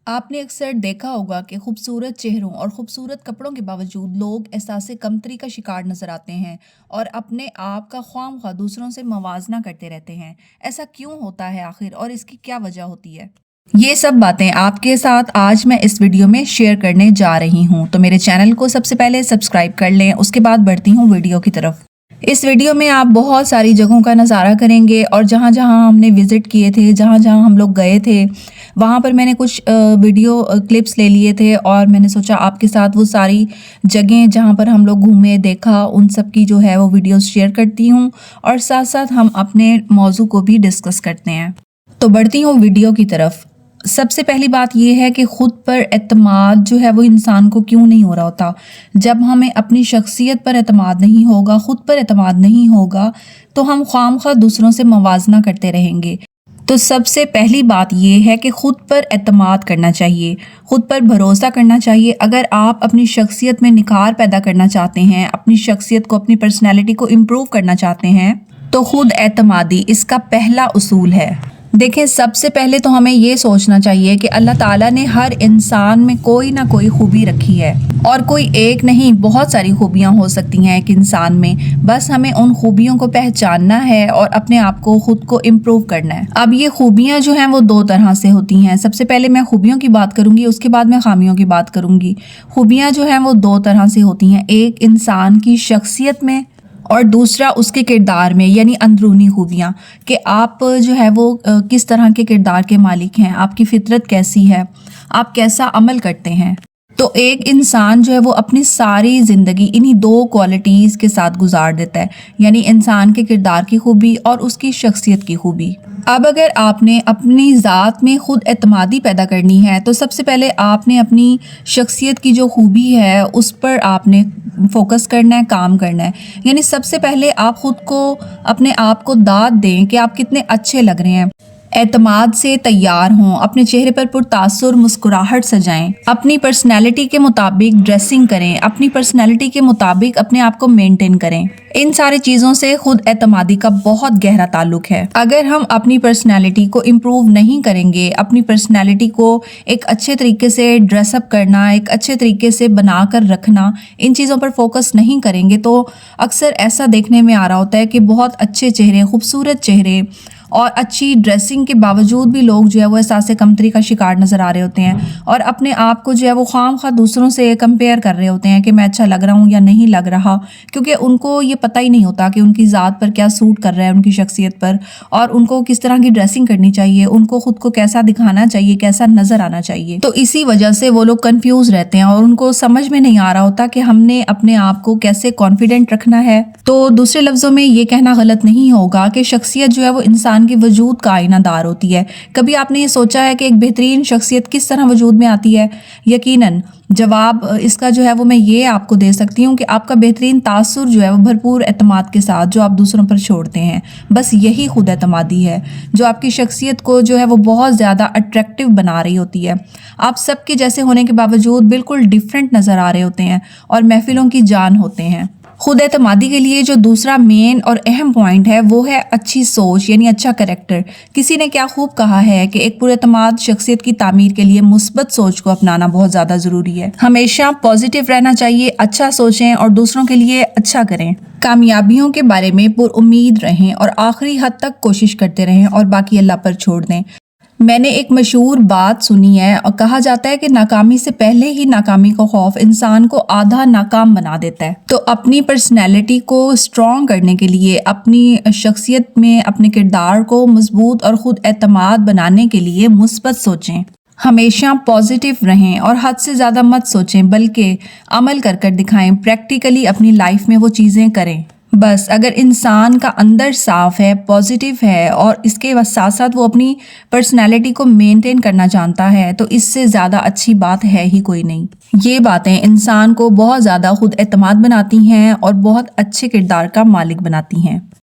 آپ نے اکثر دیکھا ہوگا کہ خوبصورت چہروں اور خوبصورت کپڑوں کے باوجود لوگ احساس کمتری کا شکار نظر آتے ہیں اور اپنے آپ کا خواہ دوسروں سے موازنہ کرتے رہتے ہیں۔ ایسا کیوں ہوتا ہے آخر اور اس کی کیا وجہ ہوتی ہے؟ یہ سب باتیں آپ کے ساتھ آج میں اس ویڈیو میں شیئر کرنے جا رہی ہوں، تو میرے چینل کو سب سے پہلے سبسکرائب کر لیں، اس کے بعد بڑھتی ہوں ویڈیو کی طرف۔ اس ویڈیو میں آپ بہت ساری جگہوں کا نظارہ کریں گے اور جہاں جہاں ہم نے وزٹ کیے تھے، جہاں جہاں ہم لوگ گئے تھے، وہاں پر میں نے کچھ ویڈیو کلپس لے لیے تھے اور میں نے سوچا آپ کے ساتھ وہ ساری جگہیں جہاں پر ہم لوگ گھومے دیکھا ان سب کی جو ہے وہ ویڈیوز شیئر کرتی ہوں، اور ساتھ ساتھ ہم اپنے موضوع کو بھی ڈسکس کرتے ہیں۔ تو بڑھتی ہوں ویڈیو کی طرف۔ سب سے پہلی بات یہ ہے کہ خود پر اعتماد جو ہے وہ انسان کو کیوں نہیں ہو رہا ہوتا۔ جب ہمیں اپنی شخصیت پر اعتماد نہیں ہوگا، خود پر اعتماد نہیں ہوگا، تو ہم خواہ دوسروں سے موازنہ کرتے رہیں گے۔ تو سب سے پہلی بات یہ ہے کہ خود پر اعتماد کرنا چاہیے، خود پر بھروسہ کرنا چاہیے۔ اگر آپ اپنی شخصیت میں نکھار پیدا کرنا چاہتے ہیں، اپنی شخصیت کو، اپنی پرسنالٹی کو امپروو کرنا چاہتے ہیں، تو خود اعتمادی اس کا پہلا اصول ہے۔ دیکھیں، سب سے پہلے تو ہمیں یہ سوچنا چاہیے کہ اللہ تعالیٰ نے ہر انسان میں کوئی نہ کوئی خوبی رکھی ہے، اور کوئی ایک نہیں، بہت ساری خوبیاں ہو سکتی ہیں ایک انسان میں۔ بس ہمیں ان خوبیوں کو پہچاننا ہے اور اپنے آپ کو، خود کو امپروو کرنا ہے۔ اب یہ خوبیاں جو ہیں وہ دو طرح سے ہوتی ہیں۔ سب سے پہلے میں خوبیوں کی بات کروں گی، اس کے بعد میں خامیوں کی بات کروں گی۔ خوبیاں جو ہیں وہ دو طرح سے ہوتی ہیں، ایک انسان کی شخصیت میں اور دوسرا اس کے کردار میں، یعنی اندرونی خوبیاں، کہ آپ جو ہے وہ کس طرح کے کردار کے مالک ہیں، آپ کی فطرت کیسی ہے، آپ کیسا عمل کرتے ہیں۔ تو ایک انسان جو ہے وہ اپنی ساری زندگی انہی دو کوالٹیز کے ساتھ گزار دیتا ہے، یعنی انسان کے کردار کی خوبی اور اس کی شخصیت کی خوبی۔ اب اگر آپ نے اپنی ذات میں خود اعتمادی پیدا کرنی ہے تو سب سے پہلے آپ نے اپنی شخصیت کی جو خوبی ہے اس پر آپ نے فوکس کرنا ہے، کام کرنا ہے۔ یعنی سب سے پہلے آپ خود کو، اپنے آپ کو داد دیں کہ آپ کتنے اچھے لگ رہے ہیں، اعتماد سے تیار ہوں، اپنے چہرے پر پرتاثر مسکراہٹ سجائیں، اپنی پرسنالٹی کے مطابق ڈریسنگ کریں، اپنی پرسنالٹی کے مطابق اپنے آپ کو مینٹین کریں۔ ان ساری چیزوں سے خود اعتمادی کا بہت گہرا تعلق ہے۔ اگر ہم اپنی پرسنالٹی کو امپروو نہیں کریں گے، اپنی پرسنالٹی کو ایک اچھے طریقے سے ڈریس اپ کرنا، ایک اچھے طریقے سے بنا کر رکھنا، ان چیزوں پر فوکس نہیں کریں گے، تو اکثر ایسا دیکھنے میں آ رہا ہوتا ہے کہ بہت اچھے چہرے، خوبصورت چہرے اور اچھی ڈریسنگ کے باوجود بھی لوگ جو ہے وہ احساس کمتری کا شکار نظر آ رہے ہوتے ہیں، اور اپنے آپ کو جو ہے وہ خواہ دوسروں سے کمپیئر کر رہے ہوتے ہیں کہ میں اچھا لگ رہا ہوں یا نہیں لگ رہا، کیونکہ ان کو یہ پتہ ہی نہیں ہوتا کہ ان کی ذات پر کیا سوٹ کر رہا ہے، ان کی شخصیت پر، اور ان کو کس طرح کی ڈریسنگ کرنی چاہیے، ان کو خود کو کیسا دکھانا چاہیے، کیسا نظر آنا چاہیے۔ تو اسی وجہ سے وہ لوگ کنفیوز رہتے ہیں اور ان کو سمجھ میں نہیں آ رہا ہوتا کہ ہم نے اپنے آپ کو کیسے کانفیڈنٹ رکھنا ہے۔ تو دوسرے لفظوں میں یہ کہنا غلط نہیں ہوگا کہ شخصیت جو ہے وہ انسان کے وجود کا آئینہ دار ہوتی ہے۔ کبھی آپ نے یہ سوچا ہے کہ ایک بہترین شخصیت کس طرح وجود میں آتی ہے؟ یقیناً جواب اس کا جو ہے وہ میں یہ آپ کو دے سکتی ہوں کہ آپ کا بہترین تاثر جو ہے وہ بھرپور اعتماد کے ساتھ جو آپ دوسروں پر چھوڑتے ہیں، بس یہی خود اعتمادی ہے جو آپ کی شخصیت کو جو ہے وہ بہت زیادہ اٹریکٹیو بنا رہی ہوتی ہے۔ آپ سب کے جیسے ہونے کے باوجود بالکل ڈیفرنٹ نظر آ رہے ہوتے ہیں اور محفلوں کی جان ہوتے ہیں۔ خود اعتمادی کے لیے جو دوسرا مین اور اہم پوائنٹ ہے وہ ہے اچھی سوچ، یعنی اچھا کریکٹر۔ کسی نے کیا خوب کہا ہے کہ ایک پر اعتماد شخصیت کی تعمیر کے لیے مثبت سوچ کو اپنانا بہت زیادہ ضروری ہے۔ ہمیشہ پازیٹیو رہنا چاہیے، اچھا سوچیں اور دوسروں کے لیے اچھا کریں۔ کامیابیوں کے بارے میں پر امید رہیں اور آخری حد تک کوشش کرتے رہیں اور باقی اللہ پر چھوڑ دیں۔ میں نے ایک مشہور بات سنی ہے اور کہا جاتا ہے کہ ناکامی سے پہلے ہی ناکامی کا خوف انسان کو آدھا ناکام بنا دیتا ہے۔ تو اپنی پرسنالٹی کو اسٹرانگ کرنے کے لیے، اپنی شخصیت میں اپنے کردار کو مضبوط اور خود اعتماد بنانے کے لیے مثبت سوچیں، ہمیشہ پازیٹیو رہیں اور حد سے زیادہ مت سوچیں، بلکہ عمل کر کر دکھائیں، پریکٹیکلی اپنی لائف میں وہ چیزیں کریں۔ بس اگر انسان کا اندر صاف ہے، پازیٹیو ہے اور اس کے ساتھ ساتھ وہ اپنی پرسنالٹی کو مینٹین کرنا چاہتا ہے، تو اس سے زیادہ اچھی بات ہے ہی کوئی نہیں۔ یہ باتیں انسان کو بہت زیادہ خود اعتماد بناتی ہیں اور بہت اچھے کردار کا مالک بناتی ہیں۔